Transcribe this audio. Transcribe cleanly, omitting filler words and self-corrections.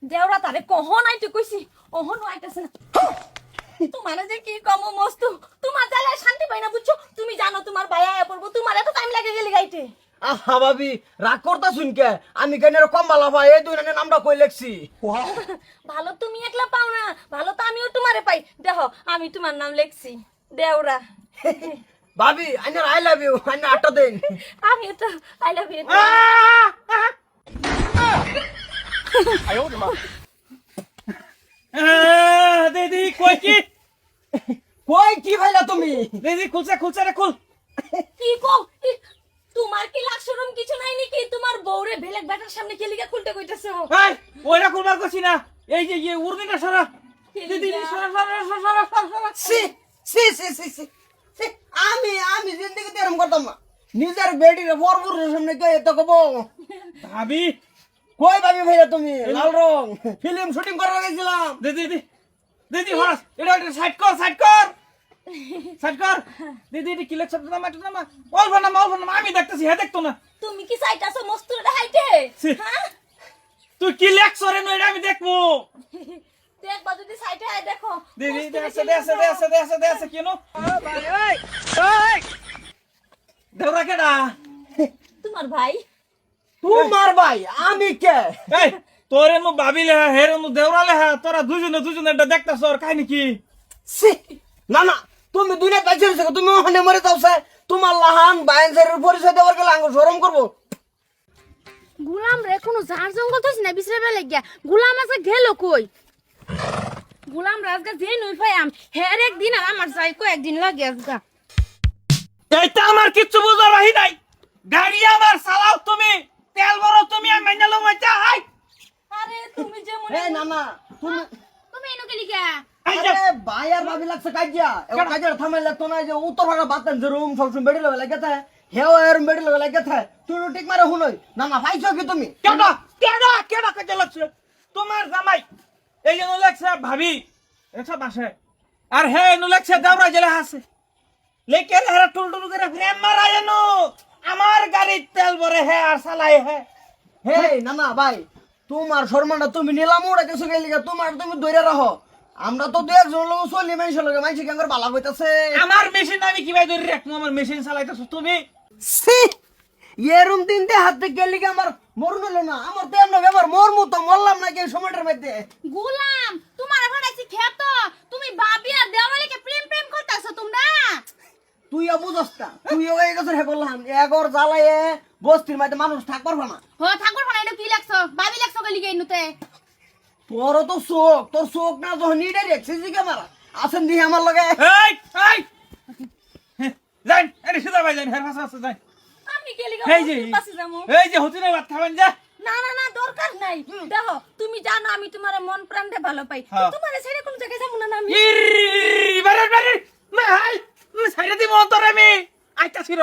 দেওরা তারে কখন আইতে কইছি ওহন আইতাছে না তোমার যে কি কম মস্তু তোমার জ্বালায় শান্তি পাই না বুঝছো তুমি জানো তোমার ভাই আয়া পড়বো তোমার এত টাইম লাগে গেলি গাইতে আহা ভাবি রাগ করতা শুনকে আমি কেন কম বালা ভাই এই দুই নামে নামটা কই লেখছি ভালো তুমি একলা পাও না ভালো তো আমিও তোমারে পাই দেখো আমি তোমার নাম লেখছি দেওরা ভাবি আইনার আই লাভ ইউ আইনার আটটা দিন আমিও তো আই লাভ ইউ দিদি কই কি কই কি ভাইলা তুমি দিদি খুলছে রে খুল কি কো তোমার কি লাশরম কিছু নাই নাকি তোমার বউরে ভেলেক ব্যাটার সামনে কি লিগা খুলতে কইতাছো এই ওইটা খুলবার কইছি না এই যে এই উর্দিটা সরা দিদি সরা সি সি সি সি সি সি, আমি জিন্দেগিতে এরকম করতাম না নিজের বেডির পরপুরের সামনে কে এত কব ভাবি কই ভাবি ভাইলা তুমি লাল রং ফিল্ম শুটিং করা গেছিলাম দিদি হরাস এটা সাইড কর দিদি এটা কি লেখছ না মাটি না অল্প না আমি দেখতেছি হে দেখতো না তুমি কি চাইতাছো মস্তুরে হাইটে ছি। হ্যাঁ তুই কি লেখছ রে নইরা আমি দেখবো দেখবা যদি সাইটে আয় দেখো দিদি মস্তুরে দেশে কেন দেওরা কেডা তোমার ভাই তোমার ভাই আমি কে এই তোরে নু ভাবিলে হেরে নু দেওরালে হ্যাঁ তোরা দুজনে এটা দেখতাছ আর কাহিনী কি সি না না তুমি দুনিয়া পাইছিস তুমি ওখানে মরে যাওছে তোমার লাহান বাইনসের পরিচয় দেওয়ার গেলে আঙ্গুল শরম করবো গুলাম রে কোনো ঝাড় জঙ্গল তো না বিছরে বেলে গিয়া গুলাম আছে গেল কই গুলাম রাজগা যে নই পাইম হের একদিন আর আমার যাই কো একদিন লাগে আজগা এইটা আমার কিচ্ছু বুঝার রাহি নাই গাড়ি আমার চালাও তুমি তেল ভরো তুমি আমি মাইনা লও মাইতা হাই আরে তুমি যে মনে এই না না তুমি তুমি এনো গেলি গা আরে ভাই আর ভাবি লাগছে কাজিয়া এবার কাজিয়া থামাই লাগতো না যে উত্তর ভাড়া বাতেন যে রুম সবসময় বেড়ি লেগে লাগে হেও এর বেড়ি লেগে তুই ঠিক মারে হুনই না না পাইছো কি তুমি কেডা কাজে লাগছে তোমার জামাই এই জন্য লাগছে ভাবি এসব বাসে আর হে নু লাগছে দেওরা জেলে আছে লেকে হেরা টুল করে ফ্রেম মারা জানো আমার গাড়ির তেল ভরে হে আর চালাই হে হে না না ভাই তোমার শর্মাটা তুমি নিলাম ওটা কিছু গেলি তোমার তুমি ধরে রাখো আমরা তো দু একজন লোক চলি মানুষের লগে মানুষ কেন বালা হইতাছে আমার মেশিন আমি কিভাবে ধরে রাখবো আমার মেশিন চালাইতেছো তুমি এরম দিন দিয়ে হাত থেকে গেলি আমার মরুন হলো না আমার তো এমন ব্যাপার মরমু তো মরলাম না কি সময়টার মধ্যে গুলাম তোমার ভাড়াইছি খেত তুমি ভাবি আর দেওয়ালিকে প্রেম করতাছো তোমরা তুইও বুঝস না তুইও এই গেছে হে বললাম এগর জ্বালায়ে বস্তির মধ্যে মানুষ থাক পারবে না হ ঠাকুর ভাড়া এটা কি লাগছো ভাবি লাগছো গেলি গেইনুতে তোর তো চোখ তোর চোখ না যখন নিডে রেখছি জিকে মারা আসেন দিয়ে আমার লগে এই যাই আরে সুদা ভাই যাই হের ভাষা আছে যাই আমি গেলি এই যে পাশে যাবো এই যে হতিনে ভাত খাবেন যা না না না দরকার নাই দেখো তুমি জানো আমি তোমার মন প্রাণে ভালো পাই হ্যাঁ। তোমার ছেড়ে কোন জায়গায় যাবো না আমি বারে মা হাই সাইডে দি মন্তর আমি আইতাছি র